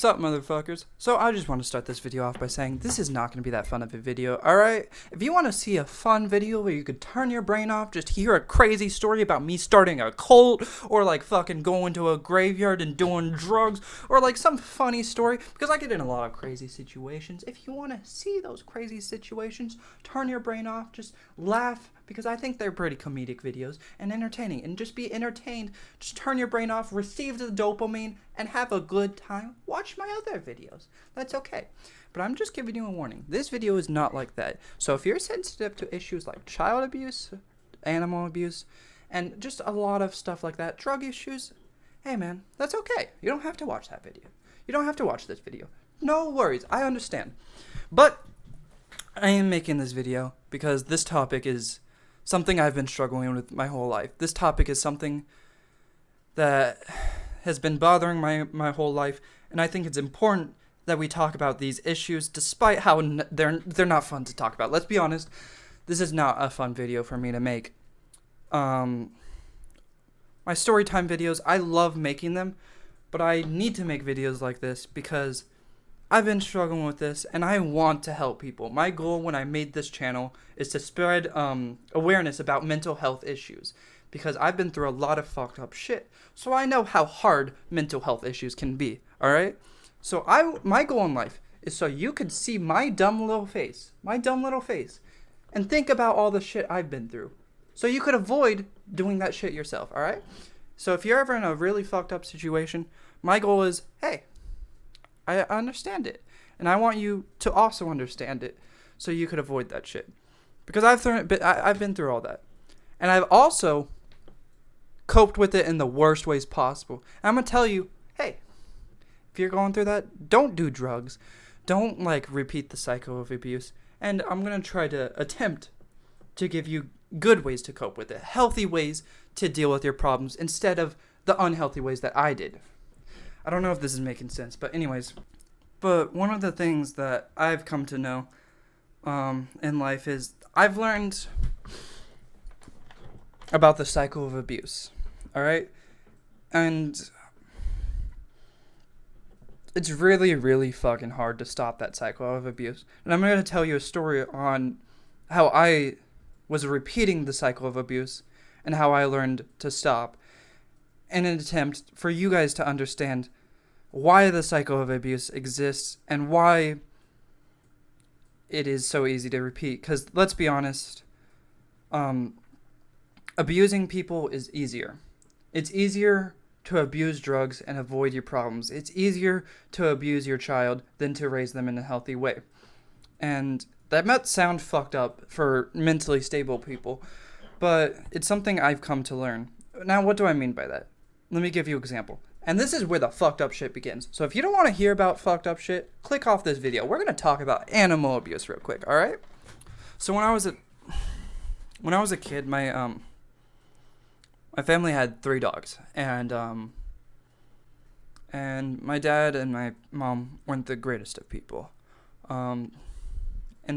Sup, motherfuckers? So I just want to start this video off by saying this is not going to be that fun of a video, alright? If you want to see a fun video where you could turn your brain off, just hear a crazy story about me starting a cult, or like fucking going to a graveyard and doing drugs, or like some funny story, because I get in a lot of crazy situations. If you want to see those crazy situations, turn your brain off, just laugh, because I think they're pretty comedic videos and entertaining, and just be entertained. Just turn your brain off, receive the dopamine, and have a good time. Watch my other videos. That's okay. But I'm just giving you a warning. This video is not like that. So if you're sensitive to issues like child abuse, animal abuse, and just a lot of stuff like that, drug issues, hey man, that's okay. You don't have to watch that video. You don't have to watch this video. No worries. I understand. But I am making this video because this topic is something I've been struggling with my whole life. This topic is something that has been bothering my whole life, and I think it's important that we talk about these issues despite how they're not fun to talk about. Let's be honest, this is not a fun video for me to make. My story time videos, I love making them, but I need to make videos like this because I've been struggling with this, and I want to help people. My goal when I made this channel is to spread awareness about mental health issues, because I've been through a lot of fucked up shit, so I know how hard mental health issues can be, alright? So my goal in life is so you could see my dumb little face, and think about all the shit I've been through, so you could avoid doing that shit yourself, alright? So if you're ever in a really fucked up situation, my goal is, hey, I understand it, and I want you to also understand it, so you could avoid that shit. Because I've been through all that, and I've also coped with it in the worst ways possible. And I'm gonna tell you, hey, if you're going through that, don't do drugs, don't repeat the cycle of abuse, and I'm gonna try to attempt to give you good ways to cope with it, healthy ways to deal with your problems instead of the unhealthy ways that I did. I don't know if this is making sense, but anyways. But one of the things that I've come to know in life is I've learned about the cycle of abuse, alright? And it's really, really fucking hard to stop that cycle of abuse. And I'm going to tell you a story on how I was repeating the cycle of abuse and how I learned to stop, in an attempt for you guys to understand why the cycle of abuse exists and why it is so easy to repeat. Because let's be honest, abusing people is easier. It's easier to abuse drugs and avoid your problems. It's easier to abuse your child than to raise them in a healthy way. And that might sound fucked up for mentally stable people, but it's something I've come to learn. Now, what do I mean by that? Let me give you an example. And this is where the fucked up shit begins. So if you don't want to hear about fucked up shit, click off this video. We're going to talk about animal abuse real quick, alright? So when I was a kid, my family had 3 dogs. And my dad and my mom weren't the greatest of people. And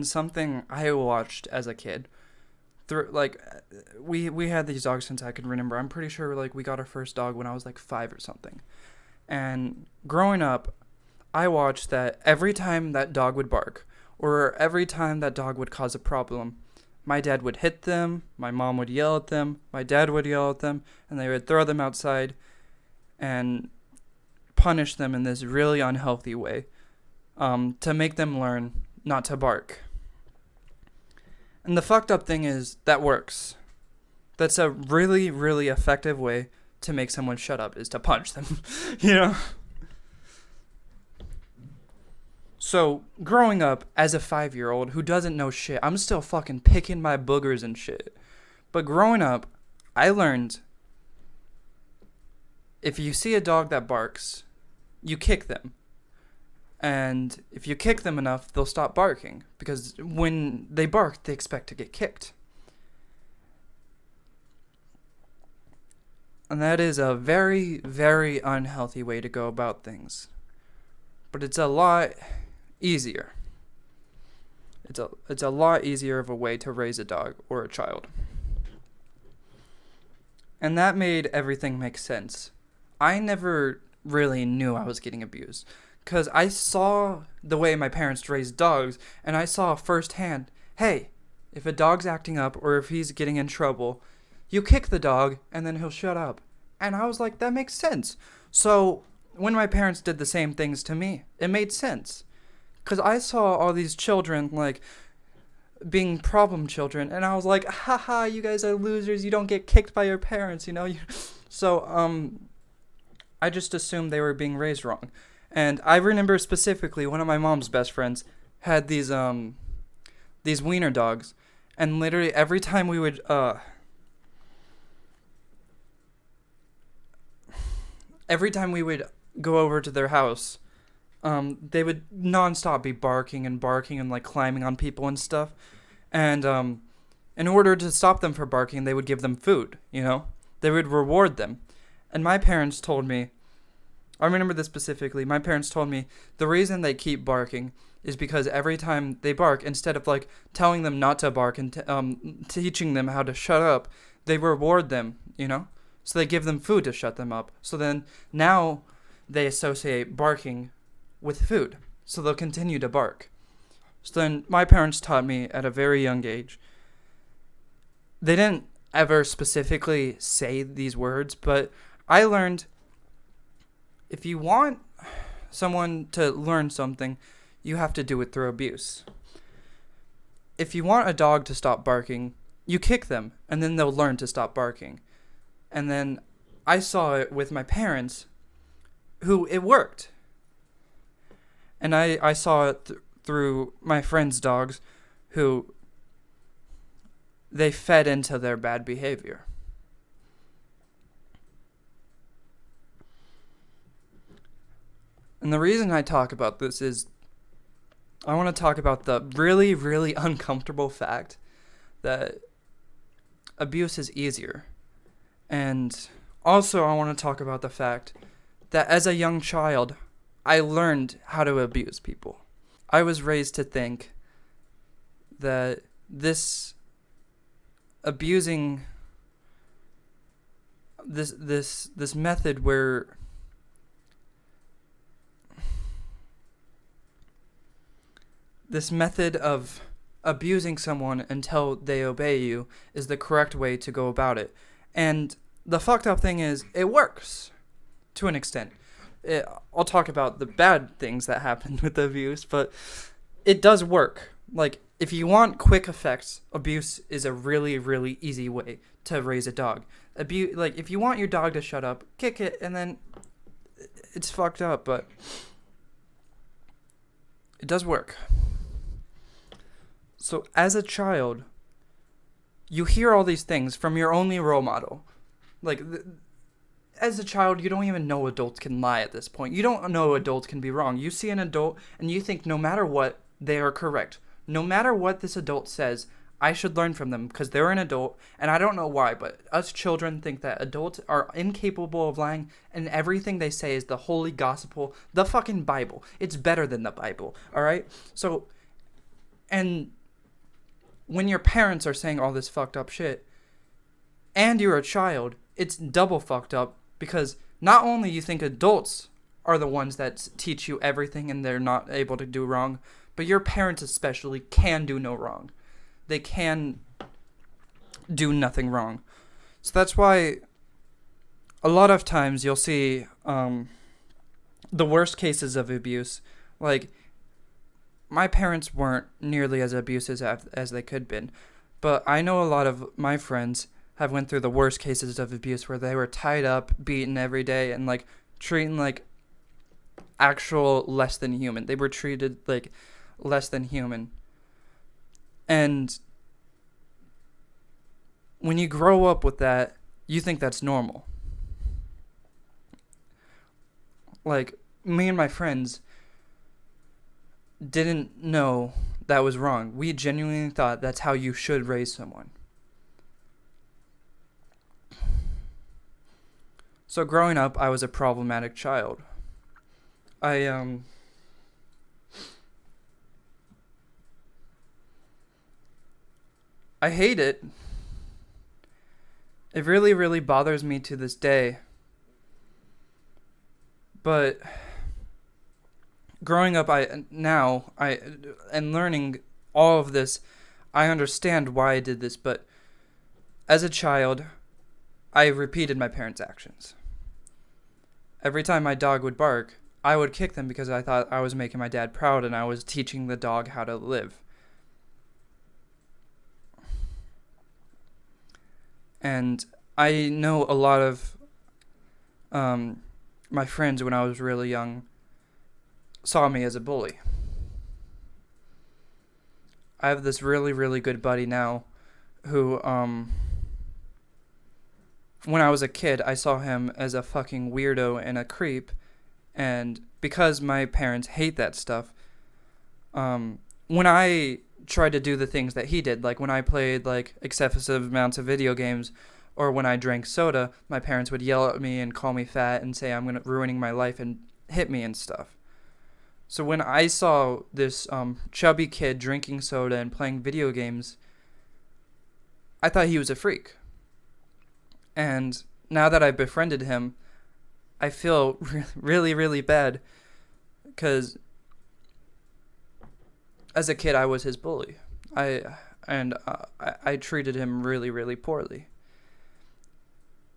something I watched as a kid, we had these dogs since I could remember. I'm pretty sure we got our first dog when I was 5 or something. And growing up, I watched that every time that dog would bark, or every time that dog would cause a problem, my dad would hit them, my mom would yell at them, my dad would yell at them, and they would throw them outside and punish them in this really unhealthy way, to make them learn not to bark. And the fucked up thing is, that works. That's a really, really effective way to make someone shut up, is to punch them, you know? So, growing up as a 5-year-old who doesn't know shit, I'm still fucking picking my boogers and shit. But growing up, I learned, if you see a dog that barks, you kick them. And if you kick them enough, they'll stop barking. Because when they bark, they expect to get kicked. And that is a very, very unhealthy way to go about things. But it's a lot easier. It's a lot easier of a way to raise a dog or a child. And that made everything make sense. I never really knew I was getting abused, because I saw the way my parents raised dogs, and I saw firsthand, hey, if a dog's acting up or if he's getting in trouble, you kick the dog and then he'll shut up. And I was like, that makes sense. So when my parents did the same things to me, it made sense. Because I saw all these children, like, being problem children, and I was like, haha, you guys are losers, you don't get kicked by your parents, you know? So, I just assumed they were being raised wrong. And I remember specifically one of my mom's best friends had these wiener dogs, and literally every time we would, go over to their house, they would nonstop be barking and like climbing on people and stuff. And in order to stop them from barking, they would give them food, you know? They would reward them. And my parents told me, I remember this specifically, my parents told me the reason they keep barking is because every time they bark, instead of like telling them not to bark and teaching them how to shut up, they reward them, you know? So they give them food to shut them up. So then now they associate barking with food. So they'll continue to bark. So then my parents taught me at a very young age. They didn't ever specifically say these words, but I learned if you want someone to learn something, you have to do it through abuse. If you want a dog to stop barking, you kick them, and then they'll learn to stop barking. And then I saw it with my parents, who it worked. And I saw it through my friends' dogs, who they fed into their bad behavior. And the reason I talk about this is I want to talk about the really, really uncomfortable fact that abuse is easier. And also I want to talk about the fact that as a young child, I learned how to abuse people. I was raised to think that this abusing, this method where this method of abusing someone until they obey you is the correct way to go about it. And the fucked up thing is, it works to an extent. I'll talk about the bad things that happened with the abuse, but it does work. Like, if you want quick effects, abuse is a really, really easy way to raise a dog. Like, if you want your dog to shut up, kick it, and then it's fucked up, but it does work. So, as a child, you hear all these things from your only role model. Like, as a child, you don't even know adults can lie at this point. You don't know adults can be wrong. You see an adult, and you think no matter what, they are correct. No matter what this adult says, I should learn from them because they're an adult, and I don't know why, but us children think that adults are incapable of lying, and everything they say is the holy gospel, the fucking Bible. It's better than the Bible, alright? So, and when your parents are saying all this fucked up shit, and you're a child, it's double fucked up because not only you think adults are the ones that teach you everything and they're not able to do wrong, but your parents especially can do no wrong. They can do nothing wrong. So that's why a lot of times you'll see the worst cases of abuse. Like, my parents weren't nearly as abusive as they could have been, but I know a lot of my friends have went through the worst cases of abuse where they were tied up, beaten every day, and like treating like actual less than human. They were treated like less than human. And when you grow up with that, you think that's normal. Like, me and my friends didn't know that was wrong. We genuinely thought that's how you should raise someone. So growing up, I was a problematic child. I hate it. It really, really bothers me to this day. But growing up, and learning all of this, I understand why I did this, but as a child, I repeated my parents' actions. Every time my dog would bark, I would kick them because I thought I was making my dad proud and I was teaching the dog how to live. And I know a lot of my friends when I was really young saw me as a bully. I have this really, really good buddy now who, when I was a kid, I saw him as a fucking weirdo and a creep. And because my parents hate that stuff, when I tried to do the things that he did, like when I played like excessive amounts of video games or when I drank soda, my parents would yell at me and call me fat and say I'm ruining my life and hit me and stuff. So when I saw this chubby kid drinking soda and playing video games, I thought he was a freak. And now that I've befriended him, I feel really, really bad because as a kid I was his bully. I treated him really, really poorly.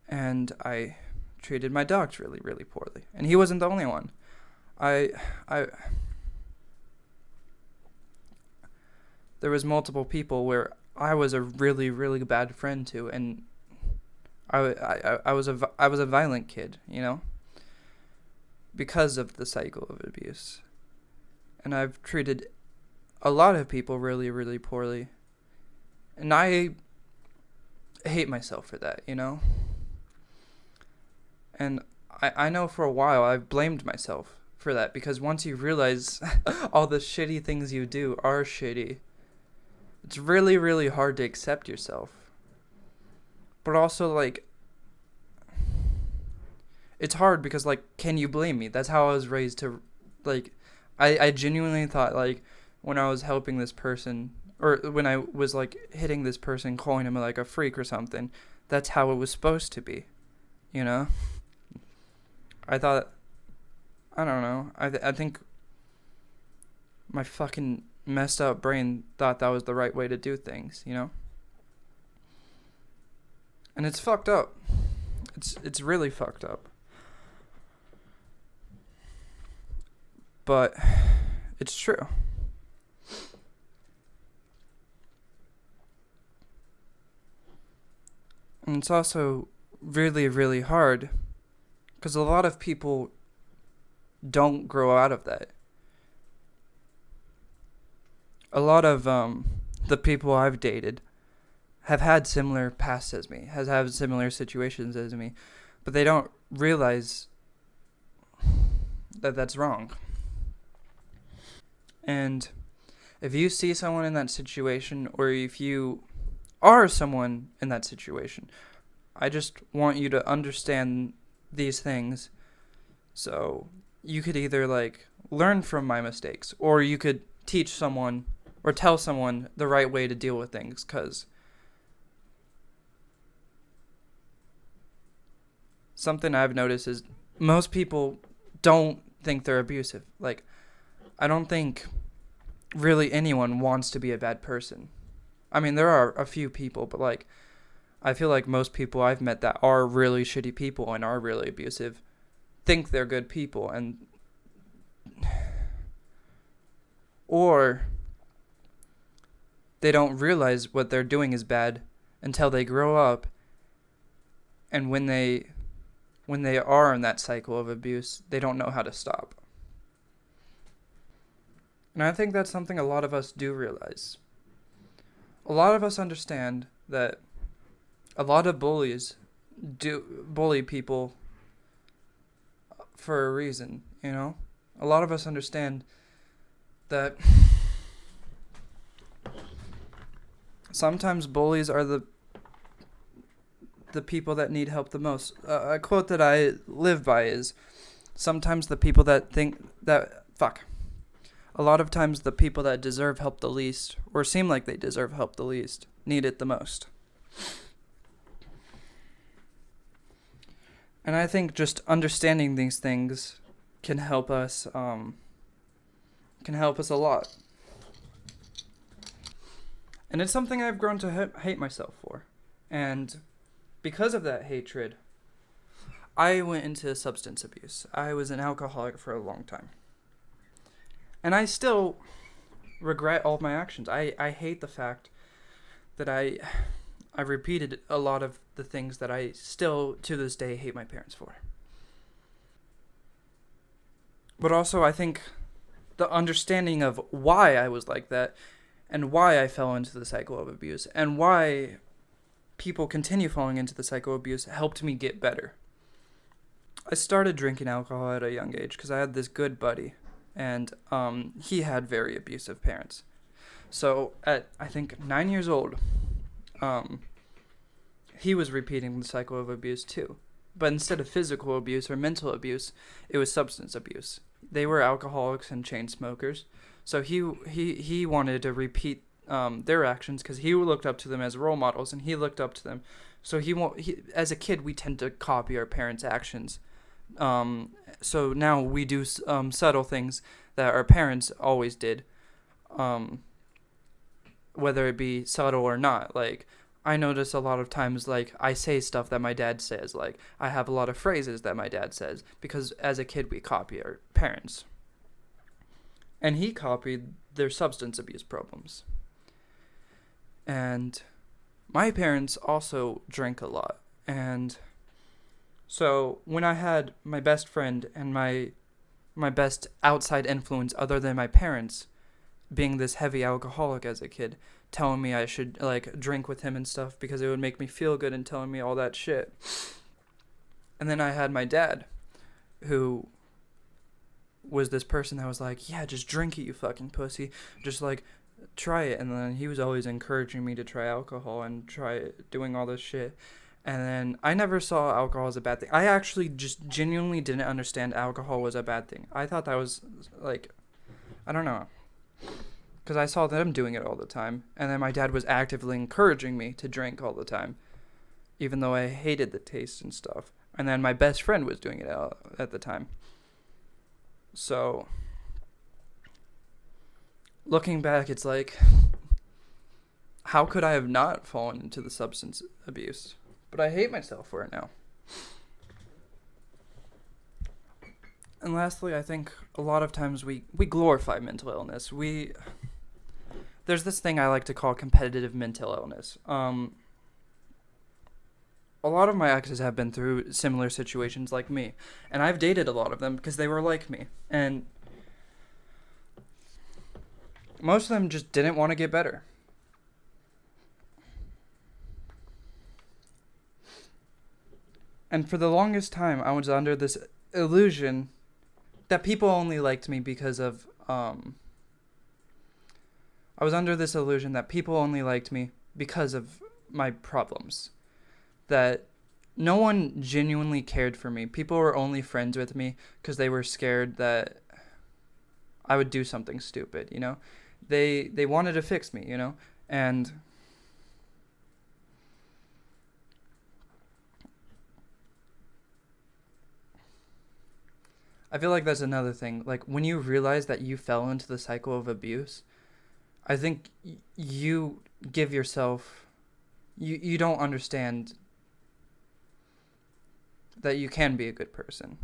And I treated my dogs really, really poorly. And he wasn't the only one. I there was multiple people where I was a really, really bad friend to, and I was a violent kid, because of the cycle of abuse. And I've treated a lot of people really, really poorly. And I hate myself for that, And I know for a while I've blamed myself for that, because once you realize all the shitty things you do are shitty, it's really, really hard to accept yourself. But also, like, it's hard because, like, can you blame me? That's how I was raised to, like, I genuinely thought, like, when I was helping this person, or when I was, like, hitting this person, calling him, like, a freak or something, that's how it was supposed to be, I thought, I don't know, I think my fucking messed up brain thought that was the right way to do things, And it's fucked up. It's really fucked up. But it's true. And it's also really, really hard because a lot of people don't grow out of that. A lot of the people I've dated have had similar pasts as me, has had similar situations as me, but they don't realize that that's wrong. And if you see someone in that situation, or if you are someone in that situation, I just want you to understand these things so you could either, like, learn from my mistakes, or you could teach someone or tell someone the right way to deal with things, because something I've noticed is most people don't think they're abusive. Like, I don't think really anyone wants to be a bad person. I mean, there are a few people, but, like, I feel like most people I've met that are really shitty people and are really abusive think they're good people, and or they don't realize what they're doing is bad until they grow up, and when they are in that cycle of abuse, they don't know how to stop. And I think that's something a lot of us do realize. A lot of us understand that a lot of bullies do bully people for a reason, A lot of us understand that sometimes bullies are the people that need help the most. A quote that I live by is, sometimes the people that a lot of times the people that deserve help the least, or seem like they deserve help the least, need it the most. And I think just understanding these things can help us can help us a lot. And it's something I've grown to hate myself for. And because of that hatred, I went into substance abuse. I was an alcoholic for a long time. And I still regret all of my actions. I hate the fact that I repeated a lot of the things that I still, to this day, hate my parents for. But also, I think the understanding of why I was like that and why I fell into the cycle of abuse and why people continue falling into the cycle of abuse helped me get better. I started drinking alcohol at a young age because I had this good buddy, and he had very abusive parents. So at, I think, 9 years old, he was repeating the cycle of abuse too. But instead of physical abuse or mental abuse, it was substance abuse. They were alcoholics and chain smokers. So he wanted to repeat their actions because he looked up to them as role models, and he looked up to them. So as a kid, we tend to copy our parents' actions. So now we do subtle things that our parents always did, whether it be subtle or not. Like, I notice a lot of times, like, I say stuff that my dad says. Like, I have a lot of phrases that my dad says because as a kid we copy our parents. And he copied their substance abuse problems. And my parents also drank a lot. And so when I had my best friend and my best outside influence other than my parents being this heavy alcoholic as a kid, telling me I should, like, drink with him and stuff because it would make me feel good and telling me all that shit. And then I had my dad, who was this person that was like, yeah, just drink it, you fucking pussy. Just, like, try it. And then he was always encouraging me to try alcohol and try doing all this shit. And then I never saw alcohol as a bad thing. I actually just genuinely didn't understand alcohol was a bad thing. I thought that was, like, I don't know. Because I saw them doing it all the time. And then my dad was actively encouraging me to drink all the time, even though I hated the taste and stuff. And then my best friend was doing it at the time. So, looking back, it's like, how could I have not fallen into the substance abuse? But I hate myself for it now. And lastly, I think a lot of times we glorify mental illness. There's this thing I like to call competitive mental illness. A lot of my exes have been through similar situations like me. And I've dated a lot of them because they were like me. And most of them just didn't want to get better. And for the longest time, I was under this illusion that people only liked me because of, I was under this illusion that people only liked me because of my problems. That no one genuinely cared for me. People were only friends with me because they were scared that I would do something stupid, you know? They wanted to fix me, you know? And I feel like that's another thing. Like, when you realize that you fell into the cycle of abuse, I think you give yourself, you don't understand that you can be a good person.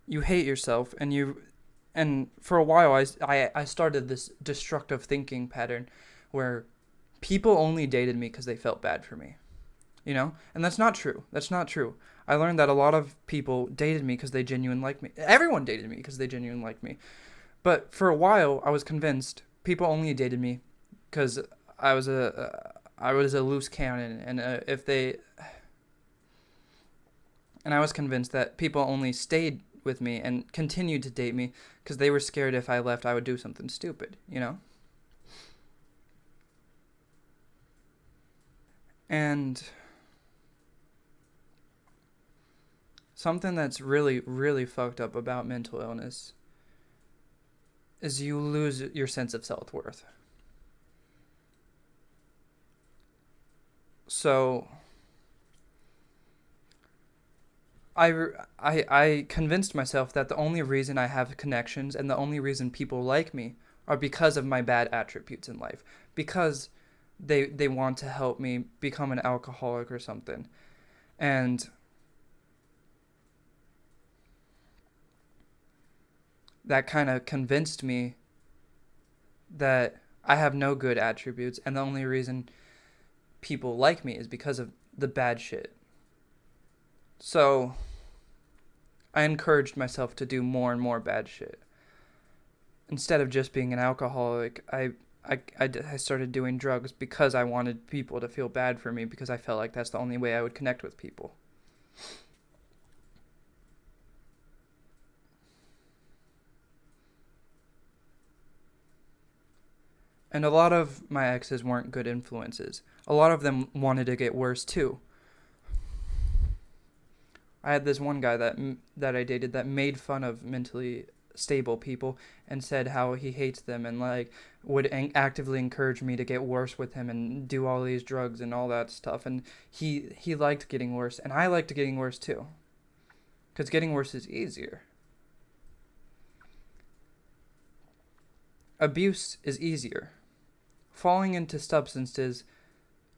You hate yourself, and for a while I started this destructive thinking pattern where people only dated me because they felt bad for me, you know? And that's not true. I learned that a lot of people dated me because they genuinely liked me. Everyone dated me because they genuinely liked me. But for a while, I was convinced people only dated me because I was a loose cannon, and and I was convinced that people only stayed with me and continued to date me because they were scared if I left, I would do something stupid, you know? And something that's really, really fucked up about mental illness is you lose your sense of self-worth. So I convinced myself that the only reason I have connections and the only reason people like me are because of my bad attributes in life, because they want to help me become an alcoholic or something. And that kind of convinced me that I have no good attributes, and the only reason people like me is because of the bad shit. So I encouraged myself to do more and more bad shit. Instead of just being an alcoholic, I started doing drugs because I wanted people to feel bad for me, because I felt like that's the only way I would connect with people. And a lot of my exes weren't good influences. A lot of them wanted to get worse too. I had this one guy that I dated that made fun of mentally stable people and said how he hates them, and like would actively encourage me to get worse with him and do all these drugs and all that stuff. And he liked getting worse, and I liked getting worse too, because getting worse is easier. Abuse is easier. Falling into substances,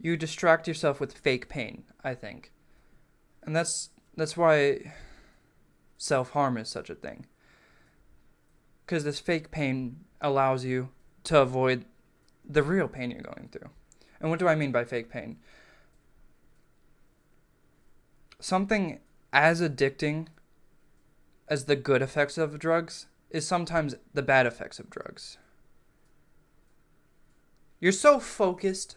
you distract yourself with fake pain, I think. And that's why self-harm is such a thing. Because this fake pain allows you to avoid the real pain you're going through. And what do I mean by fake pain? Something as addicting as the good effects of drugs is sometimes the bad effects of drugs. You're so focused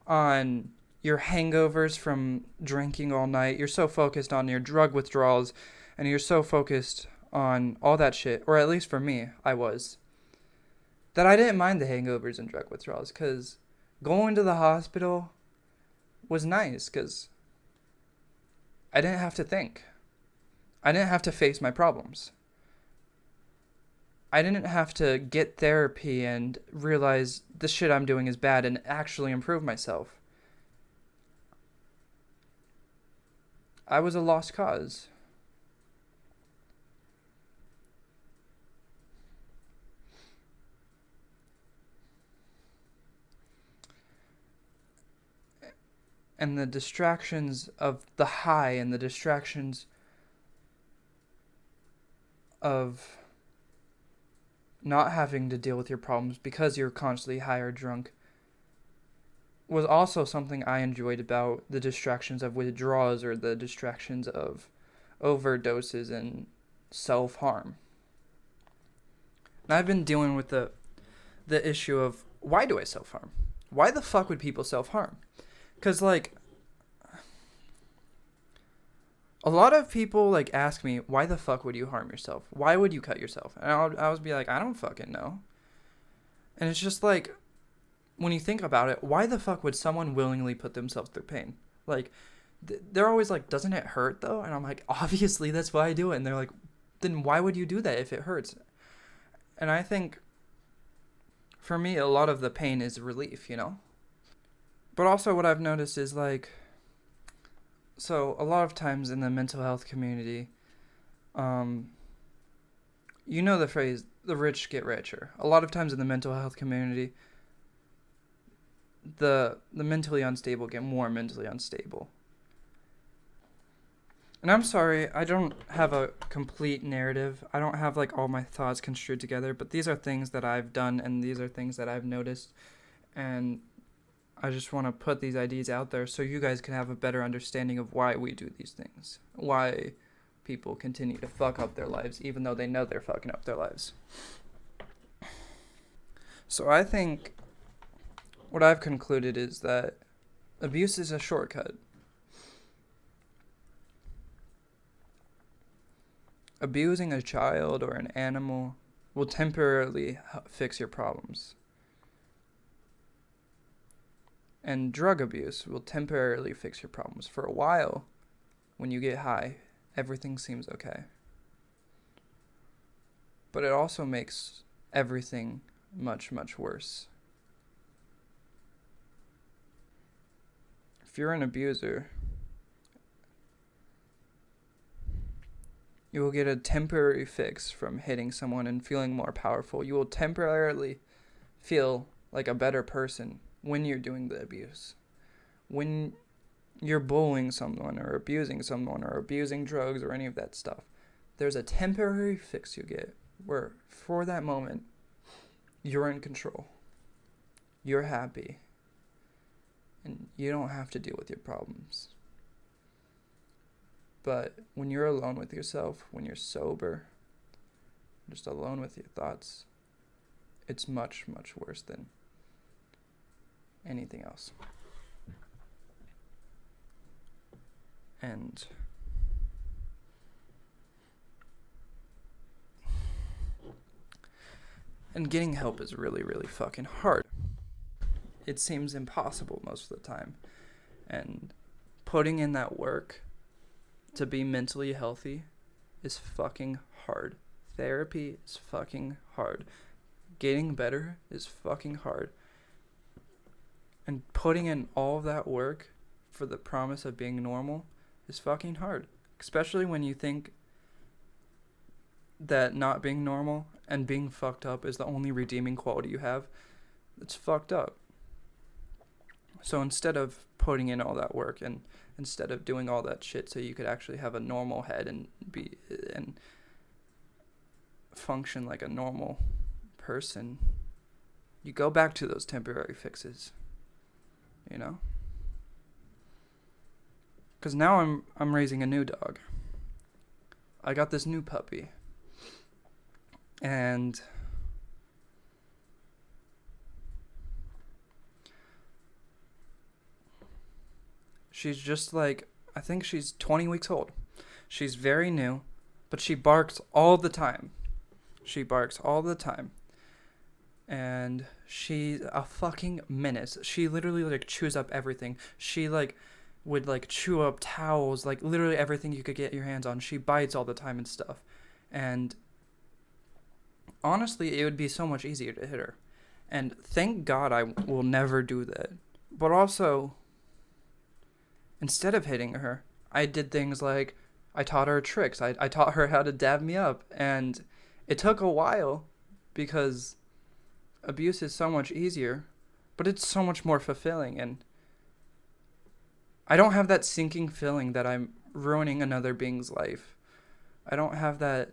on your hangovers from drinking all night. You're so focused on your drug withdrawals, and you're so focused on all that shit, or at least for me, I was, that I didn't mind the hangovers and drug withdrawals, because going to the hospital was nice, because I didn't have to think. I didn't have to face my problems. I didn't have to get therapy and realize the shit I'm doing is bad and actually improve myself. I was a lost cause. And the distractions of the high and the distractions of not having to deal with your problems because you're constantly high or drunk was also something I enjoyed about the distractions of withdrawals or the distractions of overdoses and self-harm. And I've been dealing with the issue of, why do I self-harm? Why the fuck would people self-harm? Because, like, a lot of people, like, ask me, why the fuck would you harm yourself? Why would you cut yourself? And I would be like, I don't fucking know. And it's just like, when you think about it, why the fuck would someone willingly put themselves through pain? Like, they're always like, doesn't it hurt though? And I'm like, obviously that's why I do it. And they're like, then why would you do that if it hurts? And I think, for me, a lot of the pain is relief, you know? But also what I've noticed is, like, so a lot of times in the mental health community, you know the phrase, the rich get richer. A lot of times in the mental health community, the mentally unstable get more mentally unstable. And I'm sorry, I don't have a complete narrative. I don't have, like, all my thoughts construed together, but these are things that I've done and these are things that I've noticed, and I just want to put these ideas out there so you guys can have a better understanding of why we do these things. Why people continue to fuck up their lives even though they know they're fucking up their lives. So I think what I've concluded is that abuse is a shortcut. Abusing a child or an animal will temporarily fix your problems. And drug abuse will temporarily fix your problems. For a while, when you get high, everything seems okay. But it also makes everything much, much worse. If you're an abuser, You will get a temporary fix from hitting someone and feeling more powerful. You will temporarily feel like a better person when you're doing the abuse. When you're bullying someone or abusing drugs or any of that stuff, there's a temporary fix you get where for that moment you're in control. You're happy. And you don't have to deal with your problems. But when you're alone with yourself, when you're sober, just alone with your thoughts, it's much, much worse than anything else. And getting help is really, really fucking hard. It seems impossible most of the time. And putting in that work to be mentally healthy is fucking hard. Therapy is fucking hard. Getting better is fucking hard. And putting in all of that work for the promise of being normal is fucking hard. Especially when you think that not being normal and being fucked up is the only redeeming quality you have. It's fucked up. So instead of putting in all that work and instead of doing all that shit so you could actually have a normal head and function like a normal person, you go back to those temporary fixes, you know? Because now I'm raising a new dog. I got this new puppy. And she's just like, I think she's 20 weeks old. She's very new, but she barks all the time. And she's a fucking menace. She literally like chews up everything. She like would like chew up towels, like literally everything you could get your hands on. She bites all the time and stuff. And honestly, it would be so much easier to hit her. And thank God I will never do that. But also, instead of hitting her, I did things like I taught her tricks. I taught her how to dab me up. And it took a while because abuse is so much easier, but it's so much more fulfilling. And I don't have that sinking feeling that I'm ruining another being's life. I don't have that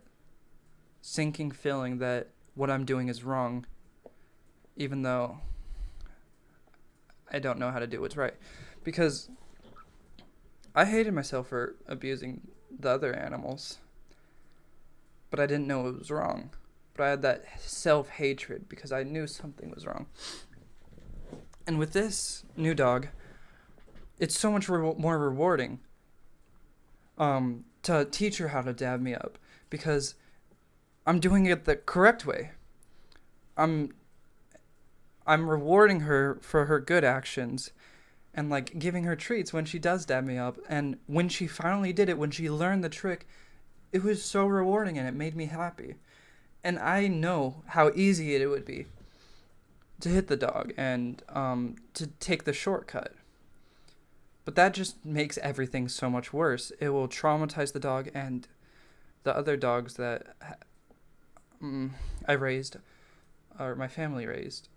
sinking feeling that what I'm doing is wrong, even though I don't know how to do what's right. Because I hated myself for abusing the other animals, but I didn't know it was wrong. But I had that self-hatred because I knew something was wrong. And with this new dog, it's so much more rewarding to teach her how to dab me up, because I'm doing it the correct way. I'm rewarding her for her good actions and like giving her treats when she does dab me up. And when she finally did it, when she learned the trick, it was so rewarding and it made me happy. And I know how easy it would be to hit the dog and to take the shortcut. But that just makes everything so much worse. It will traumatize the dog, and the other dogs that I raised, or my family raised,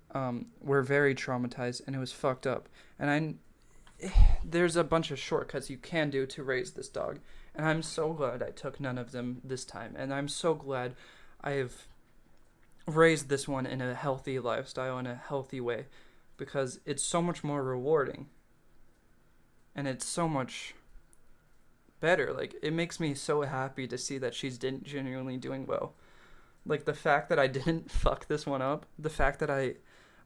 were very traumatized, and it was fucked up. And there's a bunch of shortcuts you can do to raise this dog, and I'm so glad I took none of them this time. And I'm so glad I have raised this one in a healthy lifestyle, in a healthy way, because it's so much more rewarding. And it's so much better. Like, it makes me so happy to see that she's genuinely doing well. Like, the fact that I didn't fuck this one up, the fact that I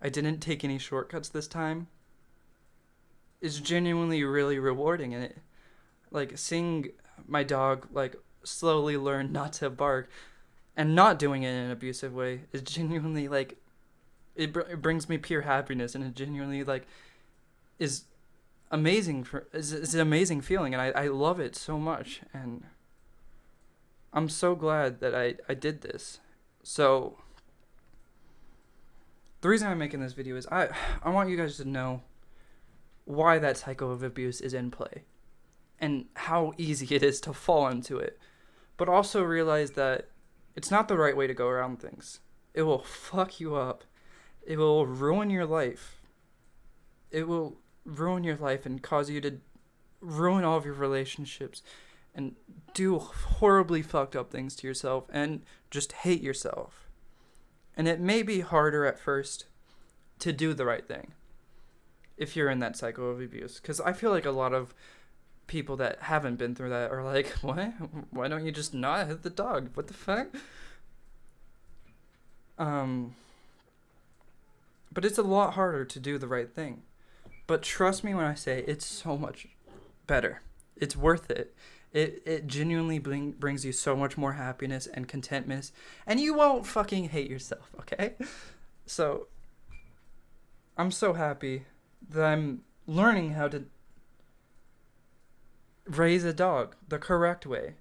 didn't take any shortcuts this time, is genuinely really rewarding. And it, like, seeing my dog, like, slowly learn not to bark and not doing it in an abusive way is genuinely, like, it brings me pure happiness, and it genuinely, like, is amazing. It's an amazing feeling, and I love it so much. And I'm so glad that I did this. So the reason I'm making this video is I want you guys to know why that cycle of abuse is in play and how easy it is to fall into it. but also realize that it's not the right way to go around things. It will fuck you up. It will ruin your life. It will ruin your life and cause you to ruin all of your relationships and do horribly fucked up things to yourself and just hate yourself. And it may be harder at first to do the right thing if you're in that cycle of abuse. Because I feel like a lot of people that haven't been through that are like, what? Why don't you just not hit the dog? What the fuck? But it's a lot harder to do the right thing. But trust me when I say it's so much better. It's worth it. It genuinely brings you so much more happiness and contentment, and you won't fucking hate yourself, okay? So, I'm so happy that I'm learning how to raise a dog the correct way.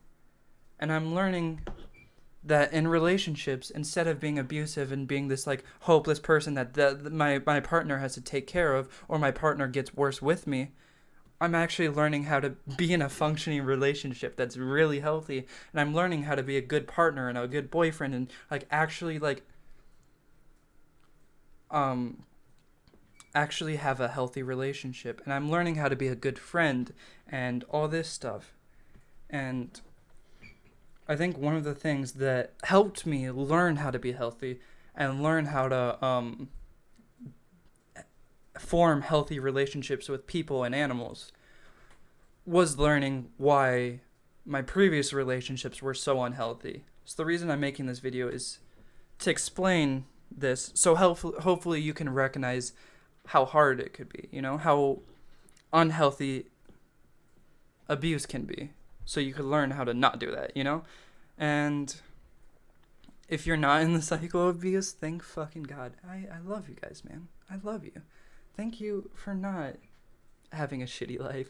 And I'm learning that in relationships, instead of being abusive and being this like hopeless person that my partner has to take care of, or my partner gets worse with me, I'm actually learning how to be in a functioning relationship that's really healthy, and I'm learning how to be a good partner and a good boyfriend and like actually have a healthy relationship, and I'm learning how to be a good friend and all this stuff. And I think one of the things that helped me learn how to be healthy and learn how to form healthy relationships with people and animals was learning why my previous relationships were so unhealthy. So the reason I'm making this video is to explain this, so hopefully you can recognize how hard it could be, how unhealthy abuse can be, so you could learn how to not do that, And if you're not in the cycle of abuse, thank fucking God. I love you guys, man. I love you. Thank you for not having a shitty life,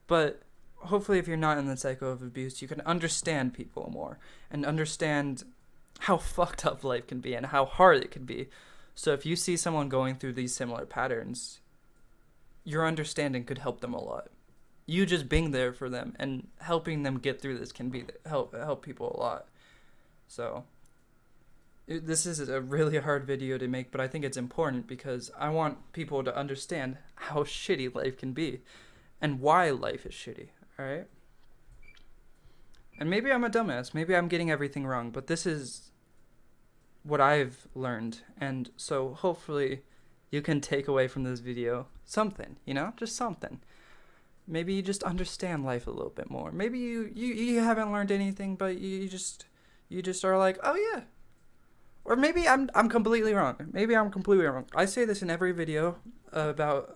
But hopefully if you're not in the cycle of abuse, you can understand people more and understand how fucked up life can be and how hard it can be. So if you see someone going through these similar patterns, your understanding could help them a lot. You just being there for them and helping them get through this can be help people a lot. So this is a really hard video to make, but I think it's important because I want people to understand how shitty life can be and why life is shitty, alright? And maybe I'm a dumbass, maybe I'm getting everything wrong, but this is what I've learned, and so hopefully you can take away from this video something, just something. Maybe you just understand life a little bit more. Maybe you haven't learned anything, but you just are like, oh yeah. Or maybe I'm completely wrong. Maybe I'm completely wrong. I say this in every video about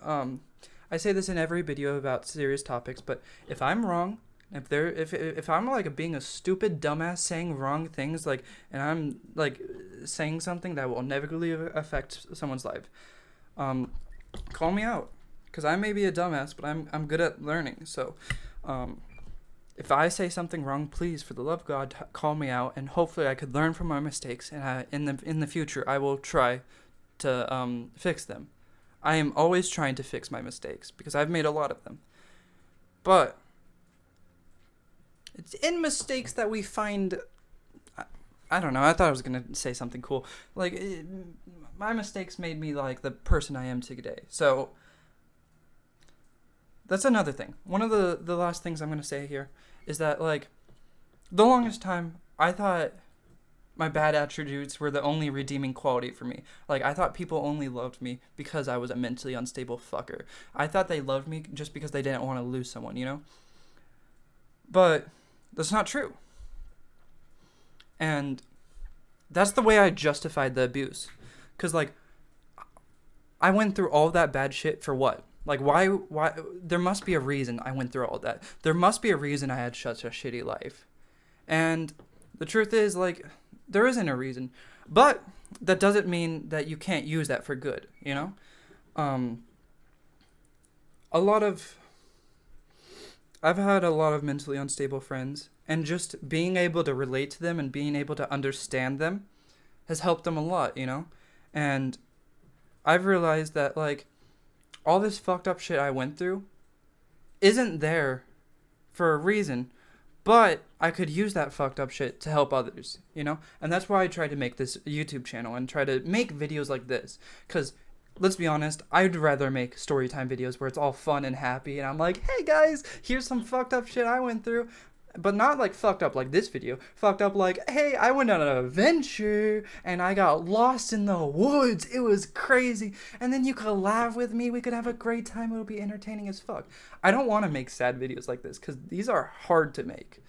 serious topics, but if I'm wrong, if I'm like being a stupid dumbass saying wrong things, like, and I'm like saying something that will negatively affect someone's life, call me out, because I may be a dumbass, but I'm good at learning. So if I say something wrong, please, for the love of God, call me out, and hopefully I could learn from my mistakes, and in the future I will try to fix them. I am always trying to fix my mistakes because I've made a lot of them. But it's in mistakes that we find, I don't know, I thought I was going to say something cool. Like, my mistakes made me like the person I am today. So that's another thing. One of the last things I'm going to say here is that, like, the longest time I thought my bad attributes were the only redeeming quality for me. Like, I thought people only loved me because I was a mentally unstable fucker. I thought they loved me just because they didn't want to lose someone, But that's not true. And that's the way I justified the abuse. Because, like, I went through all that bad shit for what? Like, why, there must be a reason I went through all that. There must be a reason I had such a shitty life. And the truth is, like, there isn't a reason. But that doesn't mean that you can't use that for good, I've had a lot of mentally unstable friends, and just being able to relate to them and being able to understand them has helped them a lot, And I've realized that, like, all this fucked up shit I went through isn't there for a reason, But I could use that fucked up shit to help others, you know? And that's why I tried to make this YouTube channel and try to make videos like this. Because, let's be honest, I'd rather make storytime videos where it's all fun and happy. And I'm like, hey guys, here's some fucked up shit I went through. But not like fucked up like this video. Fucked up like, hey, I went on an adventure and I got lost in the woods. It was crazy. And then you could laugh with me. We could have a great time. It'll be entertaining as fuck. I don't want to make sad videos like this because these are hard to make.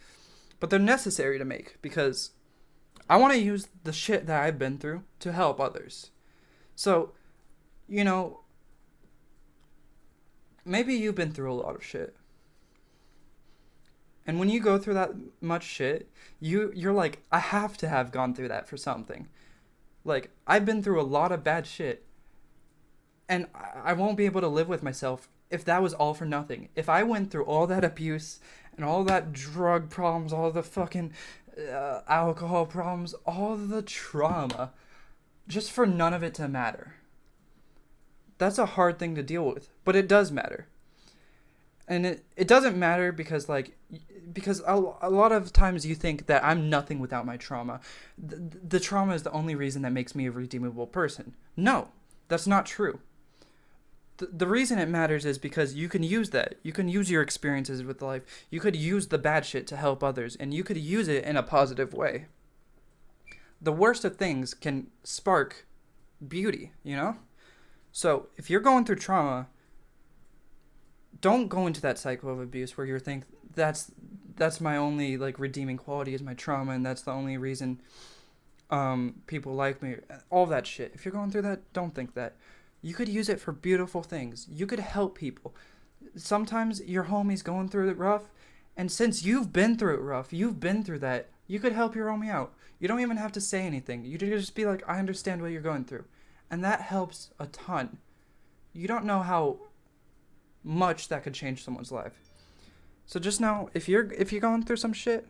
But they're necessary to make because I want to use the shit that I've been through to help others. So, you know, maybe you've been through a lot of shit. And when you go through that much shit, you're like, I have to have gone through that for something. Like, I've been through a lot of bad shit. And I won't be able to live with myself if that was all for nothing. If I went through all that abuse and all that drug problems, all the fucking alcohol problems, all the trauma, just for none of it to matter. That's a hard thing to deal with, but it does matter. And it doesn't matter because a lot of times you think that I'm nothing without my trauma. The trauma is the only reason that makes me a redeemable person. No, that's not true. The reason it matters is because you can use that. You can use your experiences with life. You could use the bad shit to help others, and you could use it in a positive way. The worst of things can spark beauty, you know? So if you're going through trauma, don't go into that cycle of abuse where you think that's my only like redeeming quality is my trauma, and that's the only reason people like me. All that shit. If you're going through that, don't think that. You could use it for beautiful things. You could help people. Sometimes your homie's going through it rough, and since you've been through it rough, you've been through that, you could help your homie out. You don't even have to say anything. You could just be like, I understand what you're going through. And that helps a ton. You don't know how much that could change someone's life. So just know, if you're going through some shit,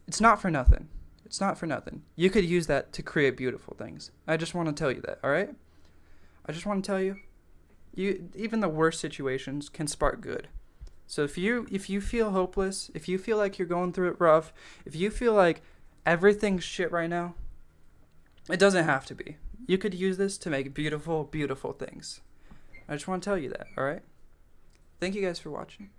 it's not for nothing. It's not for nothing. You could use that to create beautiful things. I just want to tell you that, all right? I just want to tell you, even the worst situations can spark good. So if you feel hopeless, if you feel like you're going through it rough, if you feel like everything's shit right now, it doesn't have to be. You could use this to make beautiful, beautiful things. I just want to tell you that, all right? Thank you guys for watching.